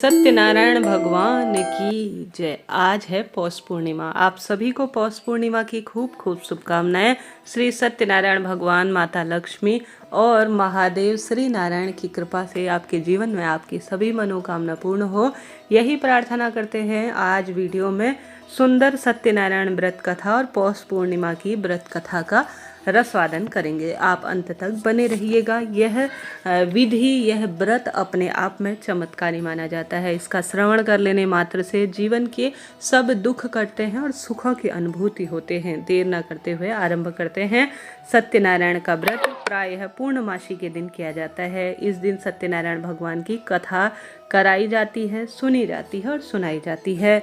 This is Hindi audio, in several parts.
सत्यनारायण भगवान की जय। आज है पौष पूर्णिमा। आप सभी को पौष पूर्णिमा की खूब खूब शुभकामनाएं। श्री सत्यनारायण भगवान, माता लक्ष्मी और महादेव श्री नारायण की कृपा से आपके जीवन में आपकी सभी मनोकामना पूर्ण हो, यही प्रार्थना करते हैं। आज वीडियो में सुंदर सत्यनारायण व्रत कथा और पौष पूर्णिमा की व्रत कथा का रसवादन करेंगे। आप अंत तक बने रहिएगा। यह विधि, यह व्रत अपने आप में चमत्कारी माना जाता है। इसका श्रवण कर लेने मात्र से जीवन के सब दुख कटते हैं और सुखों की अनुभूति होते हैं। देर न करते हुए आरंभ करते हैं। सत्यनारायण का व्रत प्रायः पूर्णमासी के दिन किया जाता है। इस दिन सत्यनारायण भगवान की कथा कराई जाती है, सुनी जाती है और सुनाई जाती है।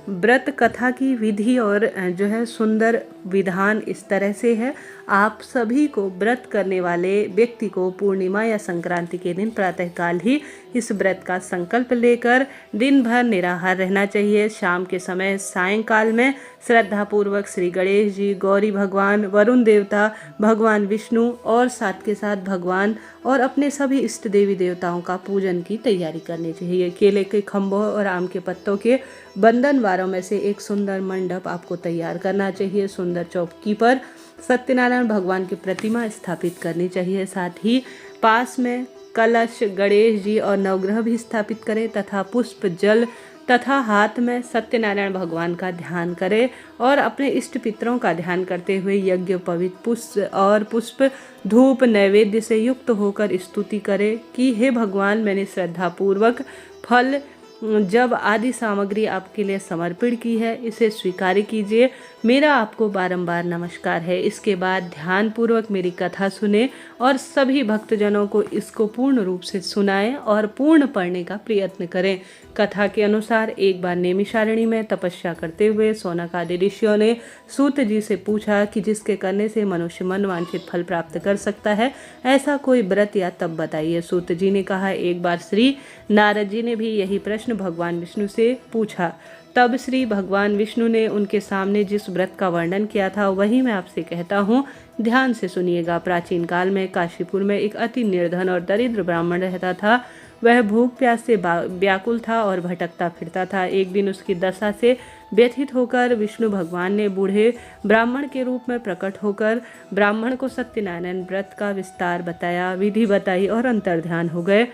व्रत कथा की विधि और जो है सुंदर विधान इस तरह से है। आप सभी को, व्रत करने वाले व्यक्ति को पूर्णिमा या संक्रांति के दिन प्रातःकाल ही इस व्रत का संकल्प लेकर दिन भर निराहार रहना चाहिए। शाम के समय, सायंकाल में श्रद्धापूर्वक श्री गणेश जी, गौरी भगवान, वरुण देवता, भगवान विष्णु और साथ के साथ भगवान और अपने सभी इष्ट देवी देवताओं का पूजन की तैयारी करनी चाहिए। केले के खंभों और आम के पत्तों के बंधन वारों में से एक सुंदर मंडप आपको तैयार करना चाहिए। सुंदर चौकी पर सत्यनारायण भगवान की प्रतिमा स्थापित करनी चाहिए। साथ ही पास में कलश, गणेश जी और नवग्रह भी स्थापित करें तथा पुष्प, जल तथा हाथ में सत्यनारायण भगवान का ध्यान करें और अपने इष्ट पितरों का ध्यान करते हुए यज्ञ पुष्प धूप नैवेद्य से युक्त होकर स्तुति करें कि हे भगवान, मैंने श्रद्धापूर्वक फल जब आदि सामग्री आपके लिए समर्पित की है, इसे स्वीकार कीजिए। मेरा आपको बारंबार नमस्कार है। इसके बाद ध्यान पूर्वक मेरी कथा सुने और सभी भक्तजनों को इसको पूर्ण रूप से सुनाएं और पूर्ण पढ़ने का प्रयत्न करें। कथा के अनुसार एक बार नैमिषारण्य में तपस्या करते हुए शौनक आदि ऋषियों ने सूत जी से पूछा कि जिसके करने से मनुष्य मनवांछित फल प्राप्त कर सकता है, ऐसा कोई व्रत या तप बताइए। सूत जी ने कहा, एक बार श्री नारद जी ने भी यही प्रश्न भगवान विष्णु से पूछा। तब श्री भगवान विष्णु ने उनके सामने जिस व्रत का वर्णन किया था वही मैं आपसे कहता हूँ, ध्यान से सुनिएगा। प्राचीन काल में काशीपुर में एक अति निर्धन और दरिद्र ब्राह्मण रहता था। वह भूख प्यास से व्याकुल था और भटकता फिरता था। एक दिन उसकी दशा से व्यथित होकर विष्णु भगवान ने बूढ़े ब्राह्मण के रूप में प्रकट होकर ब्राह्मण को सत्यनारायण व्रत का विस्तार बताया, विधि बताई और अंतर्ध्यान हो गए।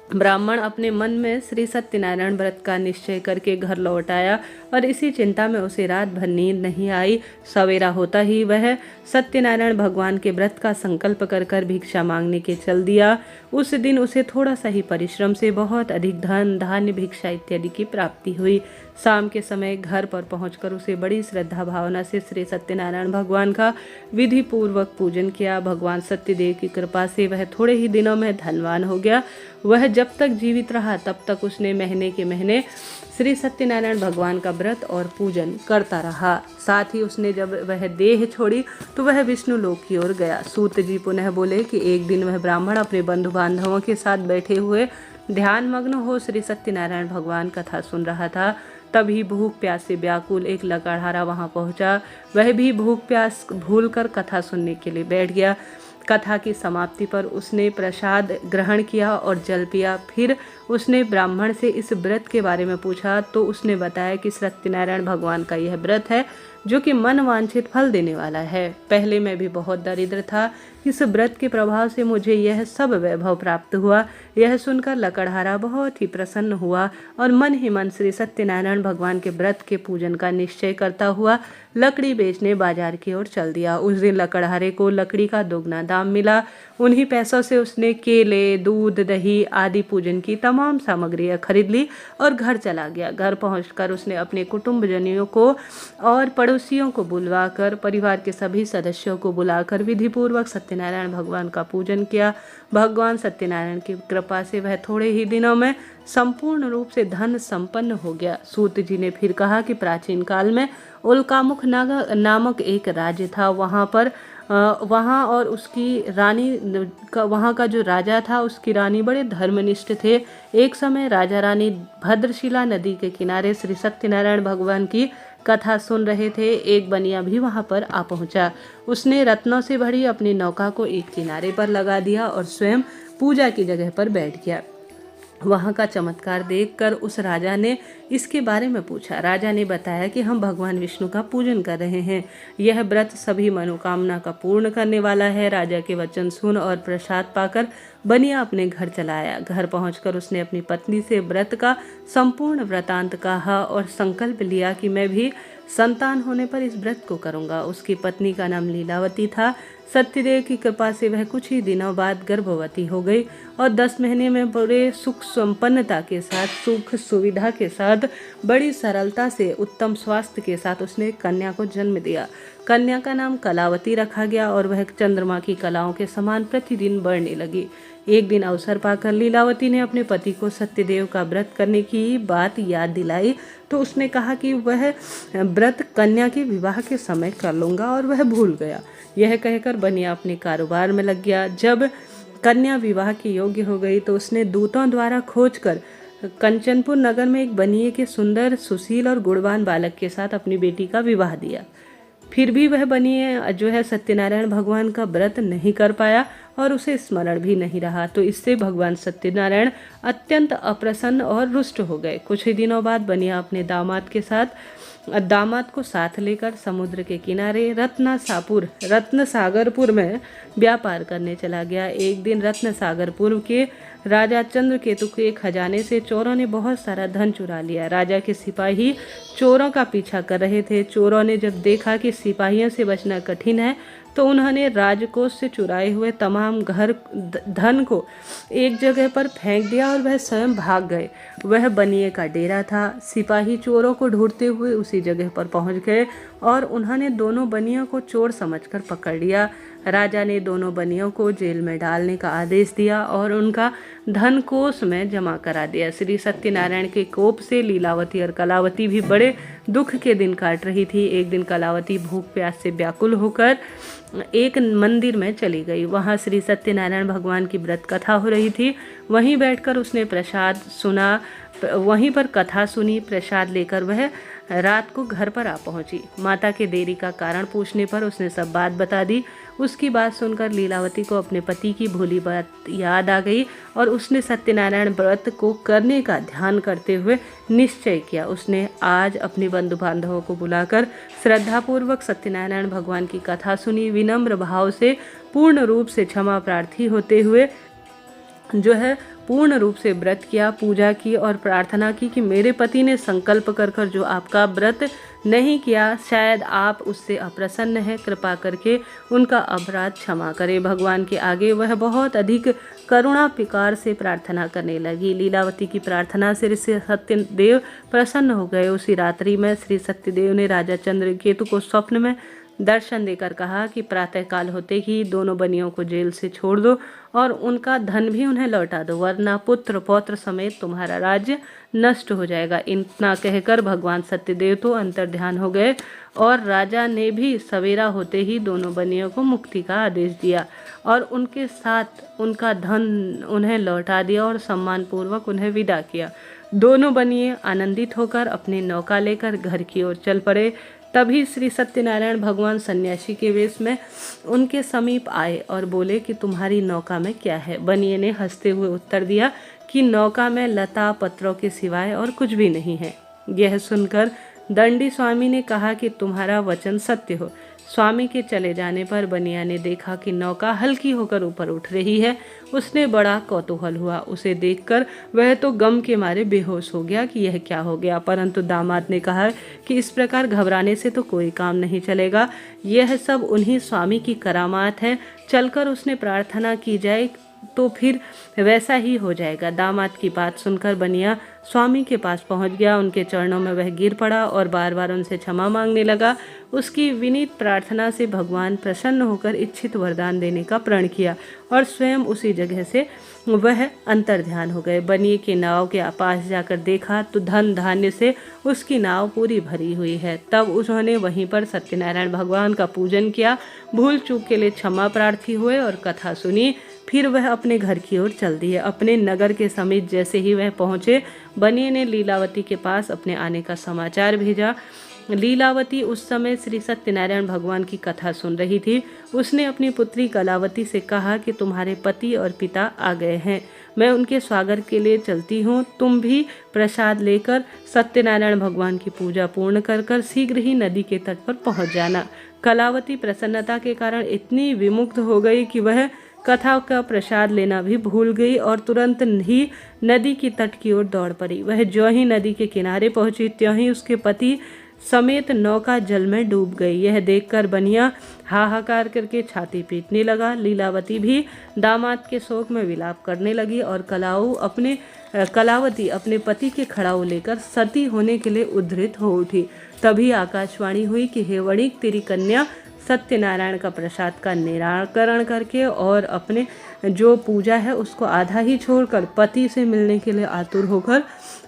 ब्राह्मण अपने मन में श्री सत्यनारायण व्रत का निश्चय करके घर लौट आया और इसी चिंता में उसे रात भर नींद नहीं आई। सवेरा होता ही वह सत्यनारायण भगवान के व्रत का संकल्प कर भिक्षा मांगने के चल दिया। उस दिन उसे थोड़ा सा ही परिश्रम से बहुत अधिक धन, धान्य, भिक्षा इत्यादि की प्राप्ति हुई। शाम के समय घर पर पहुंचकर उसे बड़ी श्रद्धा भावना से श्री सत्यनारायण भगवान का विधि पूर्वक पूजन किया। भगवान सत्यदेव की कृपा से वह थोड़े ही दिनों में धनवान हो गया। वह जब तक जीवित रहा तब तक उसने महीने के महीने श्री सत्यनारायण भगवान का व्रत और पूजन करता रहा। साथ ही उसने जब वह देह छोड़ी तो वह विष्णु लोक की ओर गया। सूत जी पुनः बोले कि एक दिन वह ब्राह्मण अपने बंधु बांधवों के साथ बैठे हुए ध्यान मग्न हो श्री सत्यनारायण भगवान कथा सुन रहा था। तभी भूख प्यास से व्याकुल एक लकड़हारा वहां पहुंचा। वह भी भूख प्यास भूलकर कथा सुनने के लिए बैठ गया। कथा की समाप्ति पर उसने प्रसाद ग्रहण किया और जल पिया। फिर उसने ब्राह्मण से इस व्रत के बारे में पूछा तो उसने बताया कि सत्यनारायण भगवान का यह व्रत है जो कि मन वांछित फल देने वाला है। पहले मैं भी बहुत दरिद्र था, इस व्रत के प्रभाव से मुझे यह सब वैभव प्राप्त हुआ। यह सुनकर लकड़हारा बहुत ही प्रसन्न हुआ और मन ही मन श्री सत्यनारायण भगवान के व्रत के पूजन का निश्चय करता हुआ लकड़ी बेचने बाजार की ओर चल दिया। उस दिन लकड़हारे को लकड़ी का दोगुना दाम मिला। उन्हीं पैसों से उसने केले, दूध, दही आदि पूजन की तमाम सामग्रियां खरीद ली और घर चला गया। घर पहुंचकर उसने अपने कुटुंबजनों को और पड़ोसियों को बुलवाकर, परिवार के सभी सदस्यों को बुलाकर विधि पूर्वक सत्यनारायण भगवान का पूजन किया। भगवान सत्यनारायण की कृपा से वह थोड़े ही दिनों में संपूर्ण रूप से धन संपन्न हो गया। सूत जी ने फिर कहा कि प्राचीन काल में उल्कामुख नामक एक राज्य था। वहाँ और उसकी रानी वहाँ का जो राजा था, उसकी रानी बड़े धर्मनिष्ठ थे। एक समय राजा रानी भद्रशिला नदी के किनारे श्री सत्यनारायण भगवान की कथा सुन रहे थे। एक बनिया भी वहां पर आ पहुंचा। उसने रत्नों से भरी अपनी नौका को एक किनारे पर लगा दिया और स्वयं पूजा की जगह पर बैठ गया। वहाँ का चमत्कार देखकर उस राजा ने इसके बारे में पूछा। राजा ने बताया कि हम भगवान विष्णु का पूजन कर रहे हैं, यह व्रत सभी मनोकामना का पूर्ण करने वाला है। राजा के वचन सुन और प्रसाद पाकर बनिया अपने घर चला आया। घर पहुंचकर उसने अपनी पत्नी से व्रत का संपूर्ण वृतांत कहा और संकल्प लिया कि मैं भी संतान होने पर इस व्रत को करूंगा। उसकी पत्नी का नाम लीलावती था। सत्यदेव की कृपा से वह कुछ ही दिनों बाद गर्भवती हो गई और 10 महीने में बड़े सुख संपन्नता के साथ, सुख सुविधा के साथ, बड़ी सरलता से, उत्तम स्वास्थ्य के साथ उसने कन्या को जन्म दिया। कन्या का नाम कलावती रखा गया और वह चंद्रमा की कलाओं के समान प्रतिदिन बढ़ने लगी। एक दिन अवसर पाकर लीलावती ने अपने पति को सत्यदेव का व्रत करने की बात याद दिलाई तो उसने कहा कि वह व्रत कन्या के विवाह के समय कर लूँगा और वह भूल गया। यह कहकर बनिया अपने कारोबार में लग गया। जब कन्या विवाह के योग्य हो गई तो उसने दूतों द्वारा खोजकर कंचनपुर नगर में एक बनिए के सुंदर, सुशील और गुणवान बालक के साथ अपनी बेटी का विवाह दिया। फिर भी वह बनिए जो है सत्यनारायण भगवान का व्रत नहीं कर पाया और उसे स्मरण भी नहीं रहा। तो इससे भगवान सत्यनारायण अत्यंत अप्रसन्न और रुष्ट हो गए। कुछ ही दिनों बाद बनिया अपने दामाद को साथ लेकर समुद्र के किनारे रत्न सागरपुर में व्यापार करने चला गया। एक दिन रत्न सागरपुर के राजा चंद्रकेतु के खजाने से चोरों ने बहुत सारा धन चुरा लिया। राजा के सिपाही चोरों का पीछा कर रहे थे। चोरों ने जब देखा कि सिपाहियों से बचना कठिन है तो उन्होंने राजकोष से चुराए हुए तमाम धन को एक जगह पर फेंक दिया और वह स्वयं भाग गए। वह बनिए का डेरा था। सिपाही चोरों को ढूंढते हुए उसी जगह पर पहुंच गए और उन्होंने दोनों बनियों को चोर समझकर पकड़ लिया। राजा ने दोनों बनियों को जेल में डालने का आदेश दिया और उनका धन कोष में जमा करा दिया। श्री सत्यनारायण के कोप से लीलावती और कलावती भी बड़े दुख के दिन काट रही थी। एक दिन कलावती भूख प्यास से व्याकुल होकर एक मंदिर में चली गई। वहाँ श्री सत्यनारायण भगवान की व्रत कथा हो रही थी। वहीं बैठकर उसने वहीं पर कथा सुनी। प्रसाद लेकर वह रात को घर पर आ पहुंची। माता के देरी का कारण पूछने पर उसने सब बात बता दी। उसकी बात सुनकर लीलावती को अपने पति की भूली बात याद आ गई और उसने सत्यनारायण व्रत को करने का ध्यान करते हुए निश्चय किया। उसने आज अपने बंधु बांधवों को बुलाकर श्रद्धापूर्वक सत्यनारायण भगवान की कथा सुनी। विनम्र भाव से पूर्ण रूप से क्षमा प्रार्थी होते हुए पूर्ण रूप से व्रत किया, पूजा की और प्रार्थना की कि मेरे पति ने संकल्प कर जो आपका व्रत नहीं किया, शायद आप उससे अप्रसन्न हैं, कृपा करके उनका अपराध क्षमा करें। भगवान के आगे वह बहुत अधिक करुणा पिकार से प्रार्थना करने लगी। लीलावती की प्रार्थना से सत्यदेव प्रसन्न हो गए। उसी रात्रि में श्री सत्यदेव ने राजा चंद्रकेतु को स्वप्न में दर्शन देकर कहा कि प्रातःकाल होते ही दोनों बनियों को जेल से छोड़ दो और उनका धन भी उन्हें लौटा दो, वरना पुत्र पौत्र समेत तुम्हारा राज्य नष्ट हो जाएगा। इतना कहकर भगवान सत्यदेव तो अंतर्ध्यान हो गए और राजा ने भी सवेरा होते ही दोनों बनियों को मुक्ति का आदेश दिया और उनके साथ उनका धन उन्हें लौटा दिया और सम्मानपूर्वक उन्हें विदा किया। दोनों बनिए आनंदित होकर अपनी नौका लेकर घर की ओर चल पड़े। तभी श्री सत्यनारायण भगवान सन्यासी के वेश में उनके समीप आए और बोले कि तुम्हारी नौका में क्या है। बनिए ने हंसते हुए उत्तर दिया कि नौका में लता पत्रों के सिवाय और कुछ भी नहीं है। यह सुनकर दंडी स्वामी ने कहा कि तुम्हारा वचन सत्य हो। स्वामी के चले जाने पर बनिया ने देखा कि नौका हल्की होकर ऊपर उठ रही है। उसने बड़ा कौतूहल हुआ। उसे देखकर वह तो गम के मारे बेहोश हो गया कि यह क्या हो गया, परंतु दामाद ने कहा कि इस प्रकार घबराने से तो कोई काम नहीं चलेगा, यह सब उन्हीं स्वामी की करामात है। चलकर उसने प्रार्थना की जाए तो फिर वैसा ही हो जाएगा। दामाद की बात सुनकर बनिया स्वामी के पास पहुंच गया। उनके चरणों में वह गिर पड़ा और बार बार उनसे क्षमा मांगने लगा। उसकी विनीत प्रार्थना से भगवान प्रसन्न होकर इच्छित वरदान देने का प्रण किया और स्वयं उसी जगह से वह अंतर्ध्यान हो गए। बनिए के नाव के पास जाकर देखा तो धन धान्य से उसकी नाव पूरी भरी हुई है। तब उन्होंने वहीं पर सत्यनारायण भगवान का पूजन किया, भूल चूक के लिए क्षमा प्रार्थी हुए और कथा सुनी। फिर वह अपने घर की ओर चल दिए। अपने नगर के समीप जैसे ही वह पहुंचे, बनिए ने लीलावती के पास अपने आने का समाचार भेजा। लीलावती उस समय श्री सत्यनारायण भगवान की कथा सुन रही थी। उसने अपनी पुत्री कलावती से कहा कि तुम्हारे पति और पिता आ गए हैं, मैं उनके स्वागत के लिए चलती हूँ। तुम भी प्रसाद लेकर सत्यनारायण भगवान की पूजा पूर्ण कर कर शीघ्र ही नदी के तट पर पहुँच जाना। कलावती प्रसन्नता के कारण इतनी विमुग्ध हो गई कि वह कथा का प्रसाद लेना भी भूल गई और तुरंत ही नदी की तट की ओर दौड़ पड़ी। वह ज्यों ही नदी के किनारे पहुंची त्यों ही उसके पति समेत नौका जल में डूब गई। यह देखकर बनिया हाहाकार करके छाती पीटने लगा। लीलावती भी दामाद के शोक में विलाप करने लगी और कलावती अपने पति के खड़ाऊ लेकर सती होने के लिए उद्धृत हो उठी। तभी आकाशवाणी हुई कि हे वणिक, तेरी कन्या सत्यनारायण का प्रसाद का निराकरण करके और अपने जो पूजा है उसको आधा ही छोड़कर पति से मिलने के लिए आतुर होकर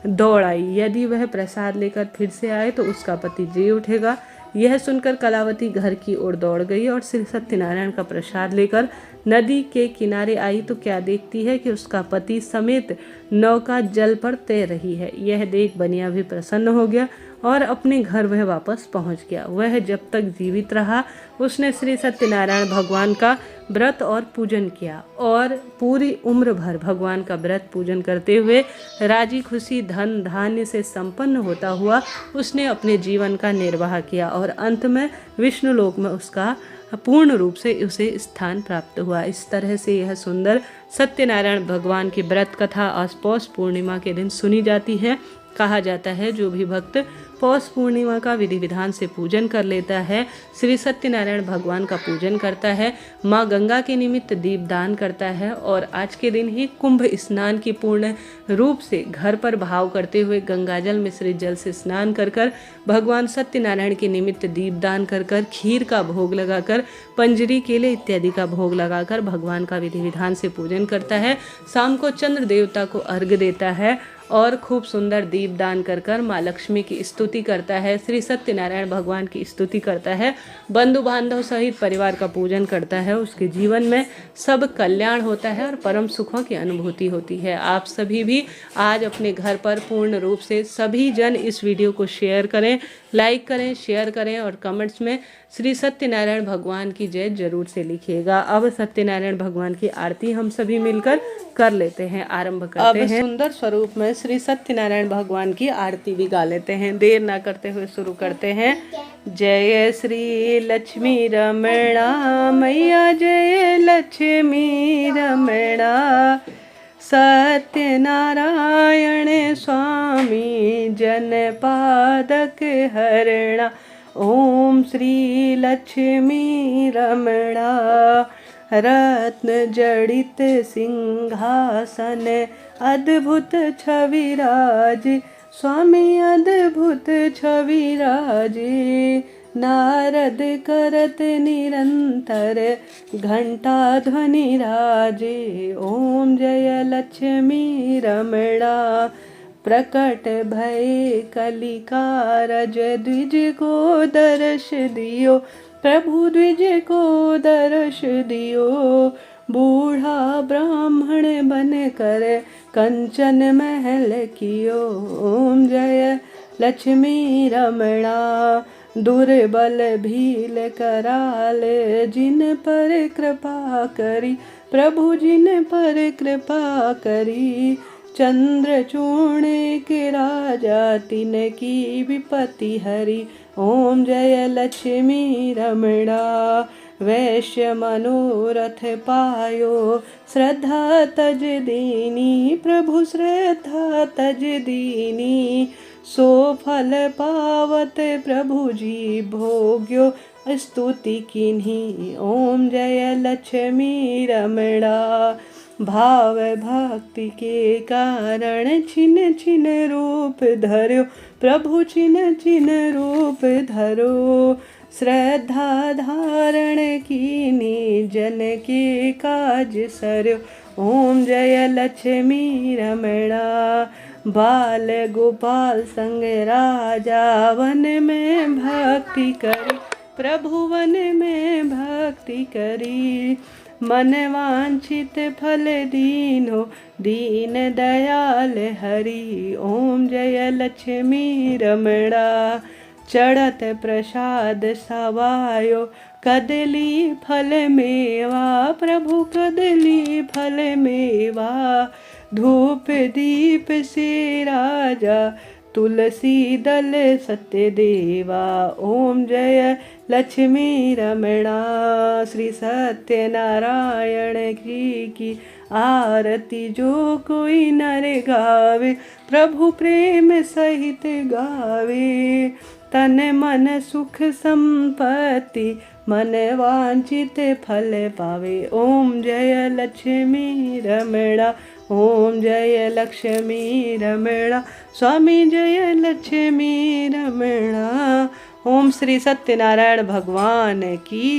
दौड़ आई। यदि वह प्रसाद लेकर फिर से आए तो उसका पति जी उठेगा। यह सुनकर कलावती घर की ओर दौड़ गई और श्री सत्यनारायण का प्रसाद लेकर नदी के किनारे आई तो क्या देखती है कि उसका पति समेत नौका जल पर तैर रही है। यह देख बनिया भी प्रसन्न हो गया और अपने घर वह वापस पहुंच गया। वह जब तक जीवित रहा उसने श्री सत्यनारायण भगवान का व्रत और पूजन किया और पूरी उम्र भर भगवान का व्रत पूजन करते हुए राजी खुशी धन धान्य से संपन्न होता हुआ उसने अपने जीवन का निर्वाह किया और अंत में विष्णु लोक में उसका पूर्ण रूप से उसे स्थान प्राप्त हुआ। इस तरह से यह सुंदर सत्यनारायण भगवान की व्रत कथा आज पौष पूर्णिमा के दिन सुनी जाती है। कहा जाता है जो भी भक्त पौष पूर्णिमा का विधि विधान से पूजन कर लेता है, श्री सत्यनारायण भगवान का पूजन करता है, माँ गंगा के निमित्त दीपदान करता है और आज के दिन ही कुंभ स्नान की पूर्ण रूप से घर पर भाव करते हुए गंगाजल मिश्रित जल से स्नान कर कर भगवान सत्यनारायण के निमित्त दीपदान कर कर खीर का भोग लगाकर पंजरी केले इत्यादि का भोग लगाकर भगवान का विधि विधान से पूजन करता है। शाम को चंद्र देवता को अर्घ्य देता है और खूब सुंदर दीपदान कर कर माँ लक्ष्मी की स्तुति करता है, श्री सत्यनारायण भगवान की स्तुति करता है, बंधु बांधव सहित परिवार का पूजन करता है। उसके जीवन में सब कल्याण होता है और परम सुखों की अनुभूति होती है। आप सभी भी आज अपने घर पर पूर्ण रूप से सभी जन इस वीडियो को शेयर करें, लाइक करें, शेयर करें और कमेंट्स में श्री सत्यनारायण भगवान की जय जरूर से लिखिएगा। अब सत्यनारायण भगवान की आरती हम सभी मिलकर कर लेते हैं, आरंभ करते हैं। सुंदर स्वरूप में श्री सत्यनारायण भगवान की आरती भी गा लेते हैं। देर ना करते हुए शुरू करते हैं। जय श्री लक्ष्मी रमणा मैया, जय लक्ष्मी रमणा, सत्यनारायण स्वामी जनपादक हरणा, ओम श्री लक्ष्मी रमणा, रत्न जड़ित सिंहासन अद्भुत छविराज, स्वामी अद्भुत छविराज, नारद करत निरंतर घंटा ध्वनि राजे, ओम जय लक्ष्मी रमणा, प्रकट भय कलिकारज द्विज को दर्श दियो, प्रभु द्विज को दर्श दियो, बूढ़ा ब्राह्मण बन कर कंचन महल कियो, ओम जय लक्ष्मी रमणा, दुर्बल भील कराल जिन पर कृपा करी, प्रभु जिन पर कृपा करी, चंद्रचूर्ण के राजा तिन की विपत्ति हरि, ओम जय लक्ष्मी रमणा, वैश्य मनोरथ पायो श्रद्धा तज दीनी, प्रभु श्रद्धा तज दीनी, सो फल पावत प्रभु जी भोग्यो स्तुति किन्हीं, ओम जय लक्ष्मी रमणा, भाव भक्ति के कारण छिन छिन रूप धरो, प्रभु छिन छिन रूप धरो, श्रद्धा धारण कीनी जन के काज सरो, ओम जय लक्ष्मी रमणा, बाल गोपाल संग राजा वन में भक्ति करी, प्रभु वन में भक्ति करी, मन वांछित फल दीनो दीन दयाल हरि, ओम जय लक्ष्मी रमणा, चढ़त प्रसाद सवायो कदली फल मेवा, प्रभु कदली फल मेवा, धूप दीप से राजा तुलसी दल सत्य देवा। ओम जय लक्ष्मी रमणा। श्री सत्यनारायण जी की आरती जो कोई नर गावे, प्रभु प्रेम सहित गावे। तन मन सुख संपत्ति मन वांछित फल पावे। ओम जय लक्ष्मी रमणा। ओम जय लक्ष्मी रमणा। स्वामी जय लक्ष्मी रमणा। ओम श्री सत्यनारायण भगवान की